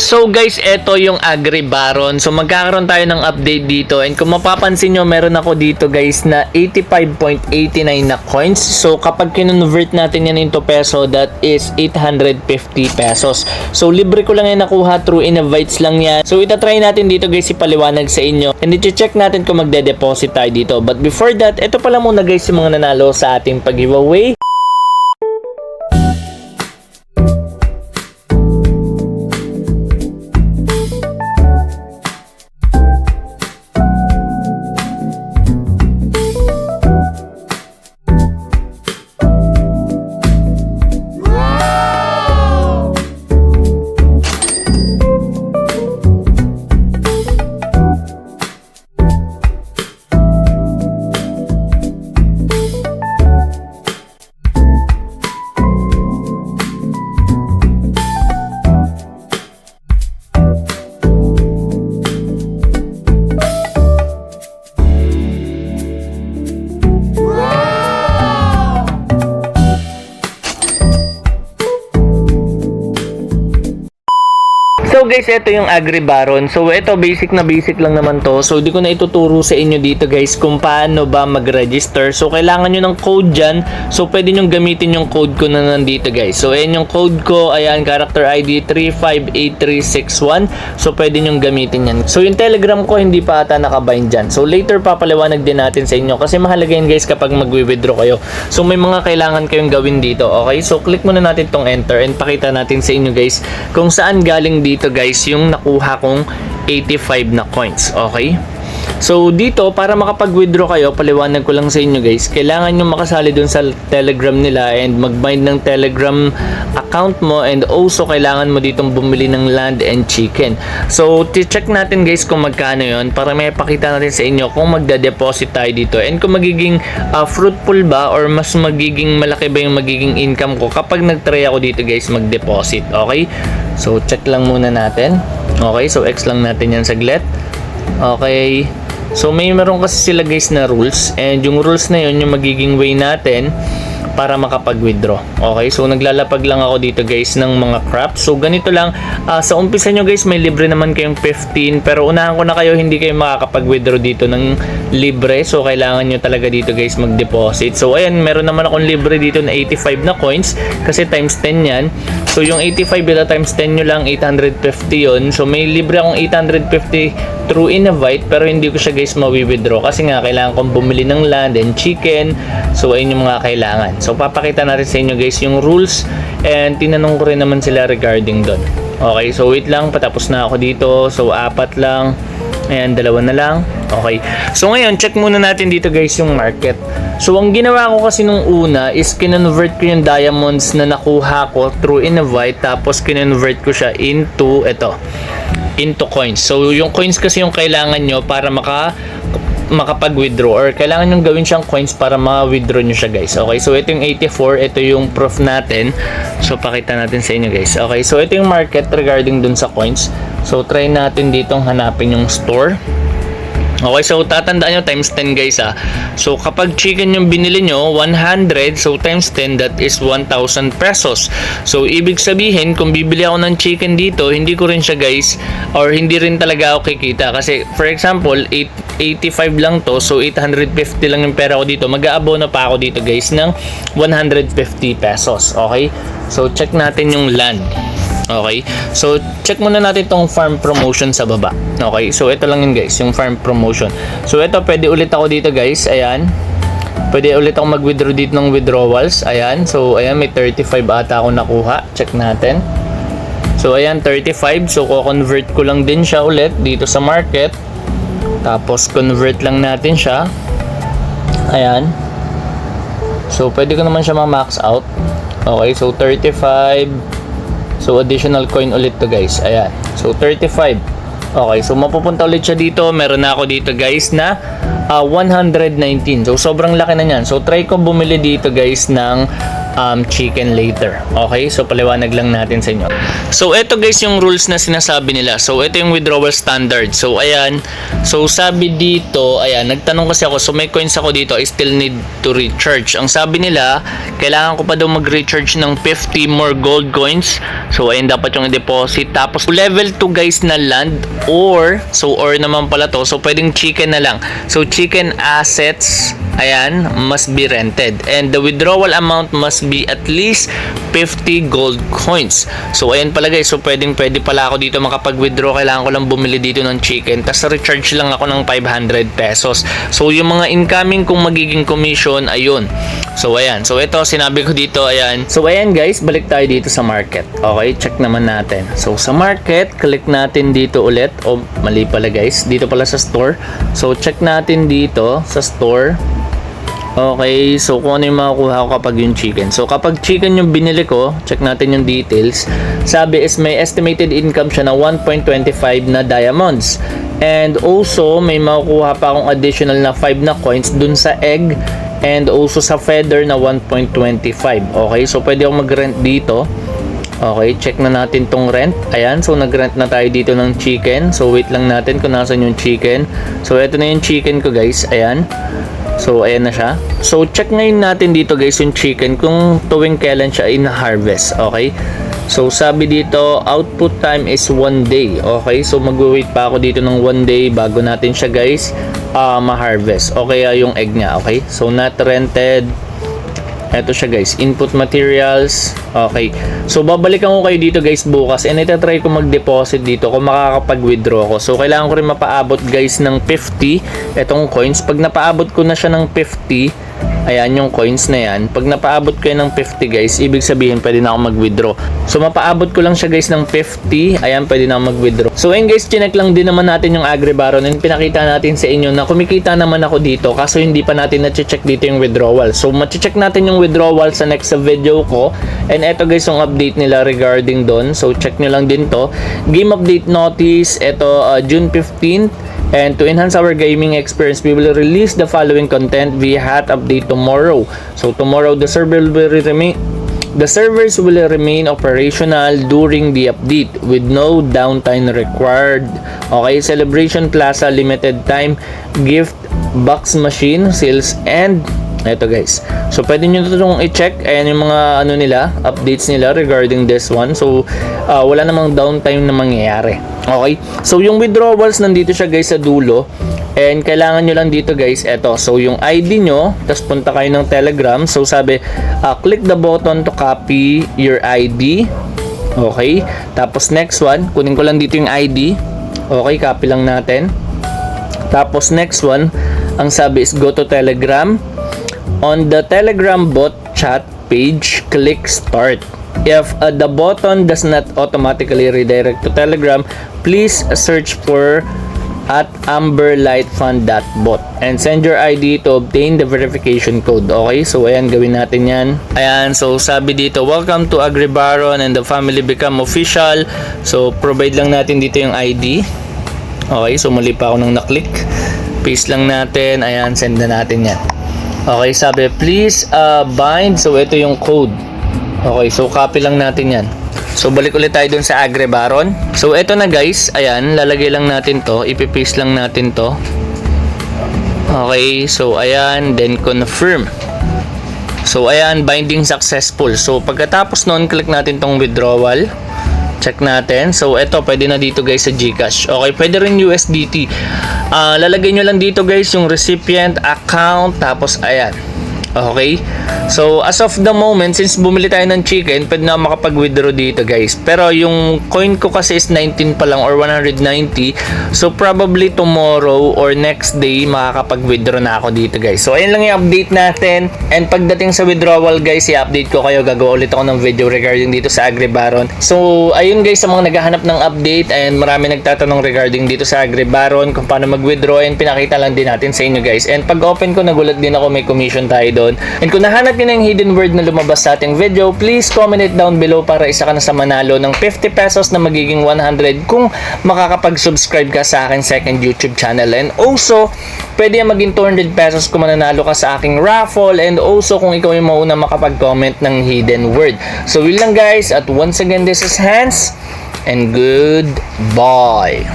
So guys, eto yung Agri Baron. So magkakaroon tayo ng update dito. And kung mapapansin nyo, meron ako dito guys na 85.89 na coins. So kapag kinonvert natin yan into peso, that is 850 pesos. So libre ko lang yan nakuha through Innovites lang yan. So itatry natin dito guys ipaliwanag sa inyo. And i-check natin kung magde-deposit tayo dito. But before that, eto pala muna guys yung mga nanalo sa ating pag-giveaway. So guys, ito yung Agri Baron. So ito basic lang naman to. So di ko na ituturo sa inyo dito guys kung paano ba mag-register. So kailangan nyo ng code dyan. So pwede nyo gamitin yung code ko na nandito guys. So ayan yung code ko. Ayan, character ID 358361. So pwede nyo gamitin yan. So yung Telegram ko hindi pa ata nakabind dyan. So later papaliwanag din natin sa inyo. Kasi mahalaga yan guys kapag mag-withdraw kayo. So may mga kailangan kayong gawin dito. Okay? So click muna natin tong enter. And pakita natin sa inyo guys kung saan galing dito guys yung nakuha kong 85 na coins. Okay? So dito para makapag-withdraw kayo, paliwanag ko lang sa inyo guys, kailangan nyo makasali dun sa Telegram nila and mag-bind ng Telegram account mo, and also kailangan mo ditong bumili ng land and chicken. So check natin guys kung magkano yon para may pakita natin sa inyo kung magda-deposit tayo dito and kung magiging fruitful ba or mas magiging malaki ba yung magiging income ko kapag nag-try ako dito guys mag-deposit. Okay? So check lang muna natin. Okay? So X lang natin yan saglit. Okay. So meron kasi sila guys na rules, and yung rules na yun yung magiging way natin para makapag-withdraw. Okay, so naglalapag lang ako dito guys ng mga crops. So ganito lang, sa umpisa nyo guys may libre naman kayong 15, pero unahan ko na kayo, hindi kayo makakapag-withdraw dito ng libre. So kailangan nyo talaga dito guys mag-deposit. So ayan, meron naman akong libre dito na 85 na coins kasi times 10 yan. So yung 85 ito times 10 nyo lang, 850 yun. So may libre akong 850 through Innovite, pero hindi ko siya guys mawi-withdraw kasi nga kailangan kong bumili ng land and chicken. So ayun yung mga kailangan. So papakita natin sa inyo guys yung rules, and tinanong ko rin naman sila regarding doon. Okay, so wait lang, patapos na ako dito. So 4 lang. Ayan, 2 na lang. Okay. So ngayon, check muna natin dito guys yung market. So ang ginawa ko kasi nung una is kinonvert ko yung diamonds na nakuha ko through Innovite, tapos kinonvert ko siya into coins. So yung coins kasi yung kailangan nyo para makapag-withdraw, or kailangan nyo gawin siyang coins para ma-withdraw nyo siya guys. Okay, so ito yung 84, ito yung proof natin. So pakita natin sa inyo guys. Okay, so ito yung market regarding dun sa coins. So try natin ditong hanapin yung store. Okay, so tatandaan nyo times 10 guys ha. So kapag chicken yung binili nyo 100, so times 10, that is 1,000 pesos. So ibig sabihin kung bibili ako ng chicken dito, hindi ko rin siya guys, or hindi rin talaga ako kikita. Kasi for example 85 lang to, so 850 lang yung pera ko dito. Mag-aabono pa ako dito guys ng 150 pesos. Okay, so check natin yung land. Okay, so check muna natin tong farm promotion sa baba. Okay, so ito lang yun guys, yung farm promotion. So ito, pwede ulit ako dito guys. Ayan, pwede ulit ako mag-withdraw dito ng withdrawals. Ayan, so ayan, may 35 ata ako nakuha. Check natin. So ayan, 35. So ko-convert ko lang din siya ulit dito sa market. Tapos convert lang natin siya. Ayan, so pwede ko naman siya ma-max out. Okay, so 35. So additional coin ulit to guys. Ayan, so 35. Okay, so mapupunta ulit siya dito. Meron na ako dito guys na 119. So sobrang laki na niyan. So try ko bumili dito guys ng chicken later. Okay, so paliwanag lang natin sa inyo. So ito guys yung rules na sinasabi nila. So ito yung withdrawal standard. So ayan, so sabi dito, ayan, nagtanong kasi ako, so may coins ako dito, I still need to recharge. Ang sabi nila, kailangan ko pa daw mag-recharge ng 50 more gold coins. So ayan, dapat yung i-deposit. Tapos level 2 guys na land, or naman pala to, so pwedeng chicken na lang. So chicken assets, ayan, must be rented, and the withdrawal amount must be at least 50 gold coins. So ayan pala guys, so pwede pala ako dito makapag-withdraw. Kailangan ko lang bumili dito ng chicken, tas recharge lang ako ng 500 pesos. So yung mga incoming kong magiging commission, ayun. So ayan, so ito sinabi ko dito, ayan. So ayan guys, balik tayo dito sa market. Okay, check naman natin. So sa market, click natin dito ulit. O mali pala guys, dito pala sa store. So check natin dito sa store. Okay, so kung ano yung makukuha ko kapag yung chicken. So kapag chicken yung binili ko, check natin yung details. Sabi is may estimated income siya na 1.25 na diamonds. And also, may makukuha pa akong additional na 5 na coins dun sa egg. And also sa feather na 1.25. Okay, so pwede akong mag-rent dito. Okay, check na natin tong rent. Ayan, so nag-rent na tayo dito ng chicken. So wait lang natin kung nasan yung chicken. So ito na yung chicken ko guys. Ayan. So ayan na siya. So check ngayon natin dito guys yung chicken kung tuwing kailan siya in-harvest. Okay. So sabi dito output time is 1 day. Okay. So mag-wait pa ako dito ng 1 day bago natin siya guys ma-harvest. Okay, yung egg niya. Okay. So not rented. Ito siya guys, input materials. Okay, so babalikan ko kayo dito guys bukas, and itatry ko mag-deposit dito kung makakapag-withdraw ko. So kailangan ko rin mapaabot guys ng 50 etong coins. Pag napaabot ko na siya ng 50, ayan yung coins na yan, pag napaabot ko yan ng 50 guys, ibig sabihin pwede na ako mag-withdraw. So mapaabot ko lang siya guys ng 50, ayan, pwede na ako mag-withdraw. So ayun guys, chinek lang din naman natin yung AgriBaron, and pinakita natin sa inyo na kumikita naman ako dito, kaso hindi pa natin na-check dito yung withdrawal. So ma-check natin yung withdrawal sa next video ko. And eto guys yung update nila regarding doon, so check nyo lang din to. Game update notice, eto June 15th. And to enhance our gaming experience, we will release the following content via hat update tomorrow. So tomorrow the servers will remain operational during the update with no downtime required. Okay, Celebration Plaza limited time gift box machine sales, and eto guys. So pwede nyo itong i-check. Ayan yung mga ano nila, updates nila regarding this one. So wala namang downtime na mangyayari. Okay. So yung withdrawals nandito siya guys sa dulo. And kailangan nyo lang dito guys, eto. So yung ID nyo, tapos punta kayo ng Telegram. So sabi, click the button to copy your ID. Okay. Tapos next one, kunin ko lang dito yung ID. Okay, copy lang natin. Tapos next one, ang sabi is go to Telegram. On the Telegram bot chat page, click start. If the button does not automatically redirect to Telegram, please search for @amberlightfund.bot and send your ID to obtain the verification code. Okay, so ayan, gawin natin yan. Ayan, so sabi dito, welcome to AgriBaron and the family become official. So provide lang natin dito yung ID. Okay, so mali pa ako nang naklik. Paste lang natin. Ayan, send na natin yan. Okay, sabi please bind. So ito yung code. Okay, so copy lang natin yan. So balik ulit tayo dun sa AgriBaron. So ito na guys, ayan, lalagay lang natin to, ipipaste lang natin to. Okay, so ayan, then confirm. So ayan, binding successful. So pagkatapos nun, click natin tong withdrawal. Check natin. So ito, pwede na dito guys sa GCash. Okay, pwede rin USDT. Lalagay nyo lang dito guys yung recipient account, tapos ayan. Okay, so as of the moment, since bumili tayo ng chicken, pwede na makapag-withdraw dito guys. Pero yung coin ko kasi is 19 pa lang, or 190. So probably tomorrow or next day makakapag-withdraw na ako dito guys. So ayun lang yung update natin. And pagdating sa withdrawal guys, i-update ko kayo. Gagawa ulit ako ng video regarding dito sa AgriBaron. So ayun guys, sa mga naghahanap ng update, and marami nagtatanong regarding dito sa AgriBaron kung paano mag-withdraw, and pinakita lang din natin sa inyo guys. And pag open ko, nagulat din ako, may commission tayo doon. doon. And kung nahanap nyo na yung hidden word na lumabas sa ating video, please comment it down below para isa ka na sa manalo ng 50 pesos na magiging 100 kung makakapag-subscribe ka sa aking second YouTube channel. And also, pwede yan maging 200 pesos kung mananalo ka sa aking raffle, and also kung ikaw yung mauna makapag-comment ng hidden word. So yun lang guys, at once again, this is Hans, and goodbye.